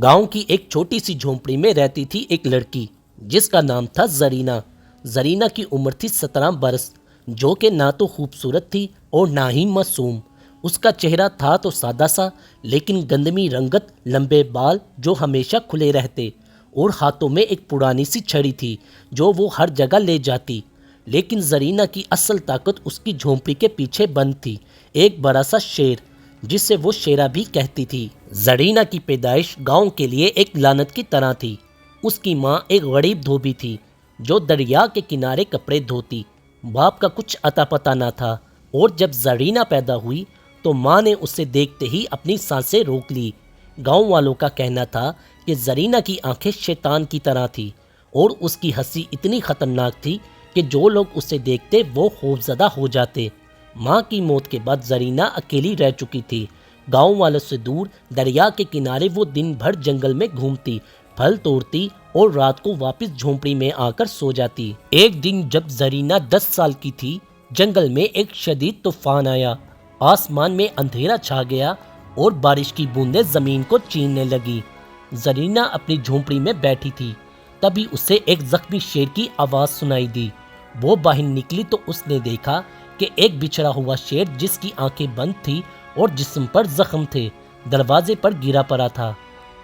گاؤں کی ایک چھوٹی سی جھونپڑی میں رہتی تھی ایک لڑکی جس کا نام تھا زرینہ۔ زرینہ کی عمر تھی 17 برس، جو کہ نہ تو خوبصورت تھی اور نہ ہی معصوم۔ اس کا چہرہ تھا تو سادہ سا، لیکن گندمی رنگت، لمبے بال جو ہمیشہ کھلے رہتے، اور ہاتھوں میں ایک پرانی سی چھڑی تھی جو وہ ہر جگہ لے جاتی۔ لیکن زرینہ کی اصل طاقت اس کی جھونپڑی کے پیچھے بند تھی، ایک بڑا سا شیر جسے وہ شیرا بھی کہتی تھی۔ زرینہ کی پیدائش گاؤں کے لیے ایک لعنت کی طرح تھی۔ اس کی ماں ایک غریب دھوبی تھی جو دریا کے کنارے کپڑے دھوتی۔ باپ کا کچھ عطا پتہ نہ تھا، اور جب زرینہ پیدا ہوئی تو ماں نے اسے دیکھتے ہی اپنی سانسیں روک لی۔ گاؤں والوں کا کہنا تھا کہ زرینہ کی آنکھیں شیطان کی طرح تھی، اور اس کی ہنسی اتنی خطرناک تھی کہ جو لوگ اسے دیکھتے وہ خوفزدہ ہو جاتے۔ ماں کی موت کے بعد زرینہ اکیلی رہ چکی تھی۔ گاؤں والوں سے دور دریا کے کنارے وہ دن بھر جنگل میں گھومتی، پھل توڑتی اور رات کو واپس جھونپڑی میں آ کر سو جاتی۔ ایک دن جب زرینہ 10 سال کی تھی، جنگل میں ایک شدید طوفان آیا۔ آسمان میں اندھیرا چھا گیا اور بارش کی بوندیں زمین کو چیننے لگی۔ زرینہ اپنی جھونپڑی میں بیٹھی تھی، تبھی اسے ایک زخمی شیر کی آواز سنائی دی۔ وہ باہر نکلی تو اس نے دیکھا کہ ایک بچھڑا ہوا شیر جس کی آنکھیں بند تھی اور جسم پر زخم تھے، دروازے پر گرا پڑا تھا۔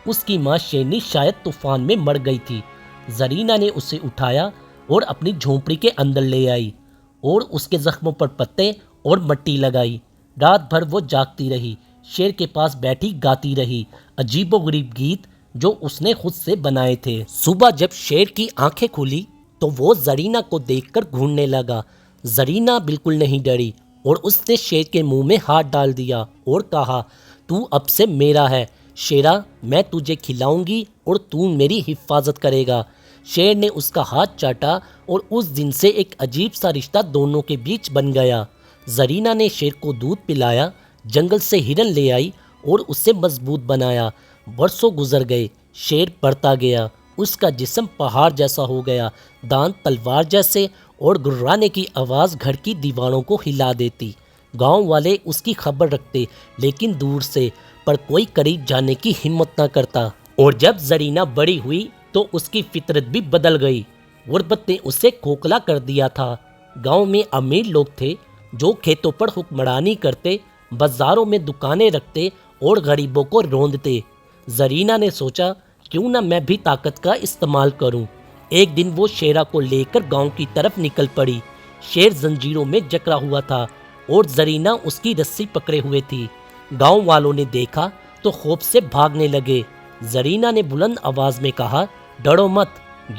اس کی ماں شیرنی شاید طوفان میں مر گئی تھی۔ زرینہ نے اسے اٹھایا اور اپنی جھونپڑی کے اندر لے آئی اور اس کے زخموں پر پتے اور مٹی لگائی۔ رات بھر وہ جاگتی رہی، شیر کے پاس بیٹھی گاتی رہی عجیب و غریب گیت جو اس نے خود سے بنائے تھے۔ صبح جب شیر کی آنکھیں کھلی تو وہ زرینہ کو دیکھ کر گھورنے لگا۔ زرینہ بالکل نہیں ڈری اور اس نے شیر کے منہ میں ہاتھ ڈال دیا اور کہا، تو اب سے میرا ہے شیرا، میں تجھے کھلاؤں گی اور تو میری حفاظت کرے گا۔ شیر نے اس کا ہاتھ چاٹا اور اس دن سے ایک عجیب سا رشتہ دونوں کے بیچ بن گیا۔ زرینہ نے شیر کو دودھ پلایا، جنگل سے ہرن لے آئی اور اسے مضبوط بنایا۔ برسوں گزر گئے، شیر بڑھتا گیا، اس کا جسم پہاڑ جیسا ہو گیا، دانت تلوار جیسے، اور گررانے کی آواز گھر کی دیواروں کو ہلا دیتی۔ گاؤں والے اس کی خبر رکھتے، لیکن دور سے، پر کوئی قریب جانے کی ہمت نہ کرتا۔ اور جب زرینہ بڑی ہوئی تو اس کی فطرت بھی بدل گئی۔ غربت نے اسے کھوکھلا کر دیا تھا۔ گاؤں میں امیر لوگ تھے جو کھیتوں پر حکمرانی کرتے، بازاروں میں دکانیں رکھتے اور غریبوں کو روندتے۔ زرینہ نے سوچا، کیوں نہ میں بھی طاقت کا استعمال کروں۔ ایک دن وہ شیرا کو لے کر گاؤں کی طرف نکل پڑی۔ شیر زنجیروں میں جکڑا ہوا تھا اور زرینہ اس کی رسی پکڑے ہوئے تھی۔ گاؤں والوں نے دیکھا تو خوف سے بھاگنے لگے۔ زرینہ نے بلند آواز میں کہا، ڈرو مت،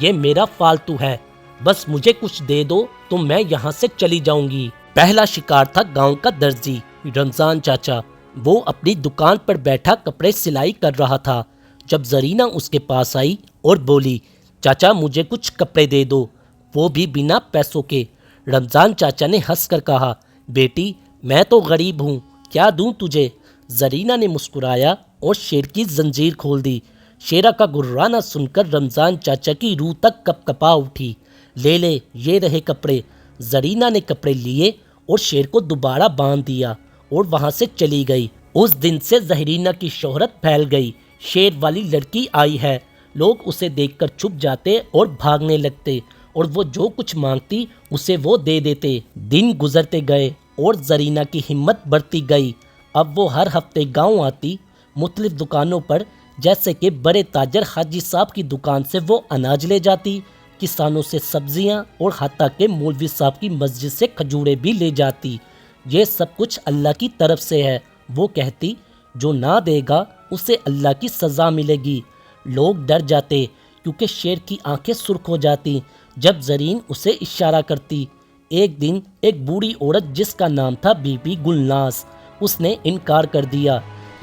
یہ میرا پالتو ہے، بس مجھے کچھ دے دو تو میں یہاں سے چلی جاؤں گی۔ پہلا شکار تھا گاؤں کا درزی رمضان چاچا۔ وہ اپنی دکان پر بیٹھا کپڑے سلائی کر رہا تھا جب زرینہ اس کے پاس آئی اور بولی، چاچا مجھے کچھ کپڑے دے دو، وہ بھی بنا پیسوں کے۔ رمضان چاچا نے ہنس کر کہا، بیٹی میں تو غریب ہوں، کیا دوں تجھے؟ زرینہ نے مسکرایا اور شیر کی زنجیر کھول دی۔ شیرا کا گرانا سن کر رمضان چاچا کی روح تک کپ کپا اٹھی۔ لے لے، یہ رہے کپڑے۔ زرینہ نے کپڑے لیے اور شیر کو دوبارہ باندھ دیا اور وہاں سے چلی گئی۔ اس دن سے زرینہ کی شہرت پھیل گئی، شیر والی لڑکی آئی ہے۔ لوگ اسے دیکھ کر چھپ جاتے اور بھاگنے لگتے، اور وہ جو کچھ مانگتی اسے وہ دے دیتے۔ دن گزرتے گئے اور زرینہ کی ہمت بڑھتی گئی۔ اب وہ ہر ہفتے گاؤں آتی، مختلف دکانوں پر، جیسے کہ بڑے تاجر حاجی صاحب کی دکان سے وہ اناج لے جاتی، کسانوں سے سبزیاں، اور حتیٰ کہ مولوی صاحب کی مسجد سے کھجوریں بھی لے جاتی۔ یہ سب کچھ اللہ کی طرف سے ہے، وہ کہتی، جو نہ دے گا اسے اللہ کی سزا ملے گی۔ لوگ ڈر جاتے کیونکہ شیر کی آنکھیں سرخ ہو جاتی جب زرین اسے اشارہ کرتی۔ ایک دن ایک بوڑھی عورت جس کا نام تھا بی بی گلناز، اس نے انکار کر دیا۔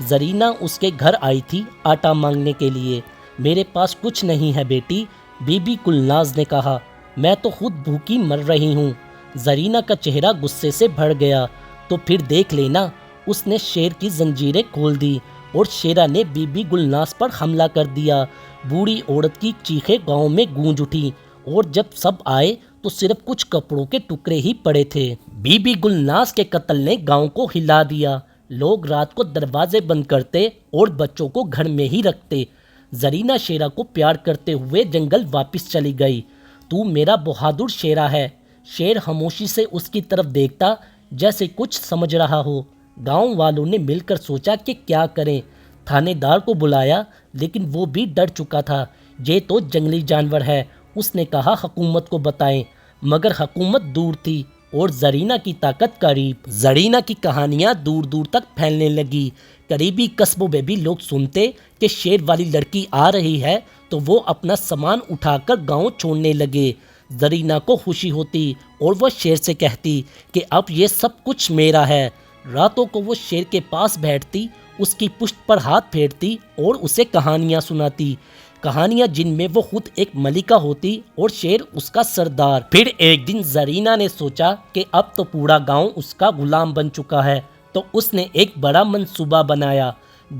زرینہ اس کے گھر آئی تھی آٹا مانگنے کے لیے۔ میرے پاس کچھ نہیں ہے بیٹی، بی بی گلناز نے کہا، میں تو خود بھوکی مر رہی ہوں۔ زرینہ کا چہرہ غصے سے بھر گیا۔ تو پھر دیکھ لینا، اس نے شیر کی زنجیریں کھول دی اور شیرا نے بی بی گلناز پر حملہ کر دیا۔ بوڑھی عورت کی چیخیں گاؤں میں گونج اٹھیں، اور جب سب آئے تو صرف کچھ کپڑوں کے ٹکڑے ہی پڑے تھے۔ بی بی گلناز کے قتل نے گاؤں کو ہلا دیا۔ لوگ رات کو دروازے بند کرتے اور بچوں کو گھر میں ہی رکھتے۔ زرینہ شیرہ کو پیار کرتے ہوئے جنگل واپس چلی گئی۔ تو میرا بہادر شیرہ ہے۔ شیر خاموشی سے اس کی طرف دیکھتا جیسے کچھ سمجھ رہا ہو۔ گاؤں والوں نے مل کر سوچا کہ کیا کریں۔ تھانے دار کو بلایا لیکن وہ بھی ڈر چکا تھا۔ یہ تو جنگلی جانور ہے، اس نے کہا حکومت کو بتائیں، مگر حکومت دور تھی اور زرینہ کی طاقت قریب۔ زرینہ کی کہانیاں دور دور تک پھیلنے لگی۔ قریبی قصبوں میں بھی لوگ سنتے کہ شیر والی لڑکی آ رہی ہے تو وہ اپنا سامان اٹھا کر گاؤں چھوڑنے لگے۔ زرینہ کو خوشی ہوتی اور وہ شیر سے کہتی کہ اب یہ سب کچھ میرا ہے۔ راتوں کو وہ شیر کے پاس بیٹھتی، اس کی پشت پر ہاتھ پھیرتی اور اسے کہانیاں سناتی، کہانیاں جن میں وہ خود ایک ملکہ ہوتی اور شیر اس کا سردار۔ پھر ایک دن زرینہ نے سوچا کہ اب تو پورا گاؤں اس کا غلام بن چکا ہے، تو اس نے ایک بڑا منصوبہ بنایا۔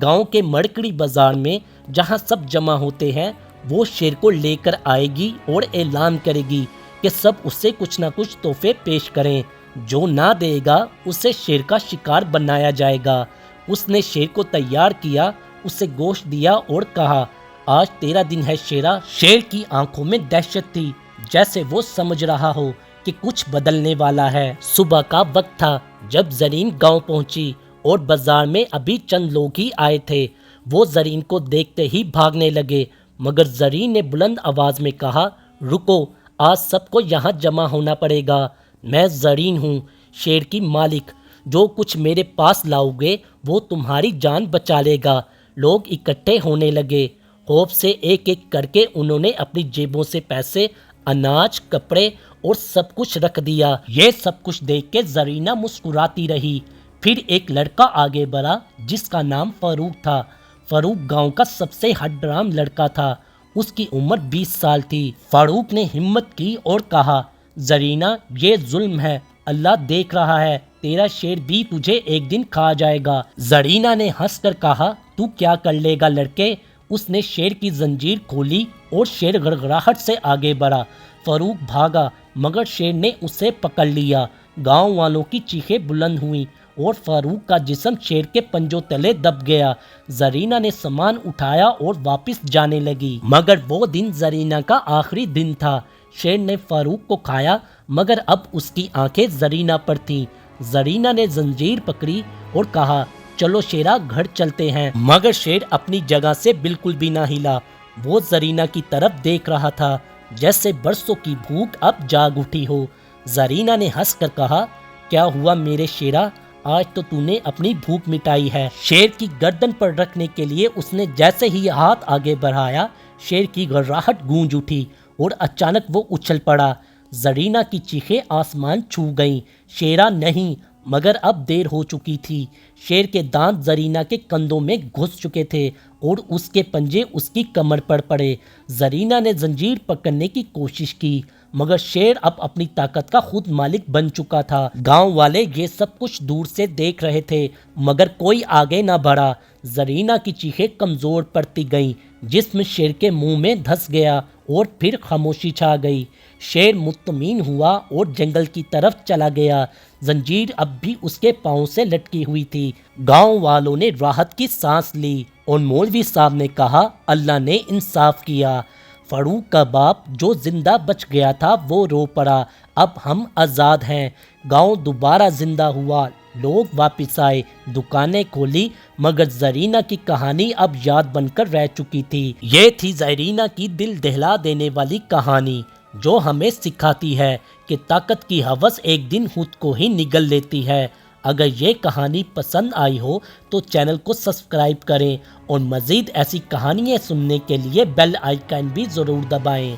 گاؤں کے مرکڑی بازار میں جہاں سب جمع ہوتے ہیں، وہ شیر کو لے کر آئے گی اور اعلان کرے گی کہ سب اسے کچھ نہ کچھ تحفے پیش کریں، جو نہ دے گا اسے شیر کا شکار بنایا جائے گا۔ اس نے شیر کو تیار کیا، اسے گوشت دیا اور کہا آج تیرا دن ہے شیرا۔ شیر کی آنکھوں میں دہشت تھی، جیسے وہ سمجھ رہا ہو کہ کچھ بدلنے والا ہے۔ صبح کا وقت تھا جب زرین گاؤں پہنچی اور بازار میں ابھی چند لوگ ہی آئے تھے۔ وہ زرین کو دیکھتے ہی بھاگنے لگے، مگر زرین نے بلند آواز میں کہا رکو، آج سب کو یہاں جمع ہونا پڑے گا۔ میں زرین ہوں، شیر کی مالک، جو کچھ میرے پاس لاؤ گے وہ تمہاری جان بچا لے گا۔ لوگ اکٹھے ہونے لگے، خوف سے ایک ایک کر کے انہوں نے اپنی جیبوں سے پیسے، اناج، کپڑے اور سب کچھ رکھ دیا۔ یہ سب کچھ دیکھ کے زرینہ مسکراتی رہی۔ پھر ایک لڑکا آگے بڑھا جس کا نام فاروق تھا۔ فاروق گاؤں کا سب سے ہٹ ڈرام لڑکا تھا، اس کی عمر 20 سال تھی۔ فاروق نے ہمت کی اور کہا زرینہ یہ ظلم ہے، اللہ دیکھ رہا ہے، تیرا شیر بھی تجھے ایک دن کھا جائے گا۔ زرینہ نے ہنس کر کہا تو کیا کر لے گا لڑکے؟ اس نے شیر کی زنجیر کھولی اور شیر گڑگڑاہٹ سے آگے بڑھا۔ فاروق بھاگا مگر شیر نے اسے پکڑ لیا۔ گاؤں والوں کی چیخیں بلند ہوئیں اور فاروق کا جسم شیر کے پنجوں تلے دب گیا۔ زرینہ نے سامان اٹھایا اور واپس جانے لگی، مگر وہ دن زرینہ کا آخری دن تھا۔ شیر نے فاروق کو کھایا مگر اب اس کی آنکھیں زرینہ پر تھیں۔ زرینہ نے زنجیر پکڑی اور کہا چلو شیرا گھر چلتے ہیں، مگر شیر اپنی جگہ سے بالکل بھی نہ ہلا۔ وہ زرینہ کی طرف دیکھ رہا تھا جیسے برسوں کی بھوک اب جاگ اٹھی ہو۔ زرینہ نے ہنس کر کہا کیا ہوا میرے شیرا، آج تو تو نے اپنی بھوک مٹائی ہے۔ شیر کی گردن پر رکھنے کے لیے اس نے جیسے ہی ہاتھ آگے بڑھایا، شیر کی گڑگڑاہٹ گونج اٹھی اور اچانک وہ اچھل پڑا۔ زرینہ کی چیخیں آسمان چھو گئیں، شیرا نہیں، مگر اب دیر ہو چکی تھی۔ شیر کے دانت زرینہ کے کندھوں میں گھس چکے تھے اور اس کے پنجے اس کی کمر پر پڑے۔ زرینہ نے زنجیر پکڑنے کی کوشش کی مگر شیر اب اپنی طاقت کا خود مالک بن چکا تھا۔ گاؤں والے یہ سب کچھ دور سے دیکھ رہے تھے مگر کوئی آگے نہ بڑھا۔ زرینہ کی چیخیں کمزور پڑتی گئیں، جسم شیر کے منہ میں دھس گیا اور پھر خاموشی چھا گئی۔ شیر مطمئن ہوا اور جنگل کی طرف چلا گیا۔ زنجیر اب بھی اس کے پاؤں سے لٹکی ہوئی تھی۔ گاؤں والوں نے راحت کی سانس لی اور مولوی صاحب نے کہا اللہ نے انصاف کیا۔ فاروق کا باپ جو زندہ بچ گیا تھا وہ رو پڑا، اب ہم آزاد ہیں۔ گاؤں دوبارہ زندہ ہوا، لوگ واپس آئے، دکانیں کھولی، مگر زرینہ کی کہانی اب یاد بن کر رہ چکی تھی۔ یہ تھی زرینہ کی دل دہلا دینے والی کہانی، جو ہمیں سکھاتی ہے کہ طاقت کی ہوس ایک دن خود کو ہی نگل لیتی ہے۔ اگر یہ کہانی پسند آئی ہو تو چینل کو سبسکرائب کریں اور مزید ایسی کہانیاں سننے کے لیے بیل آئیکن بھی ضرور دبائیں۔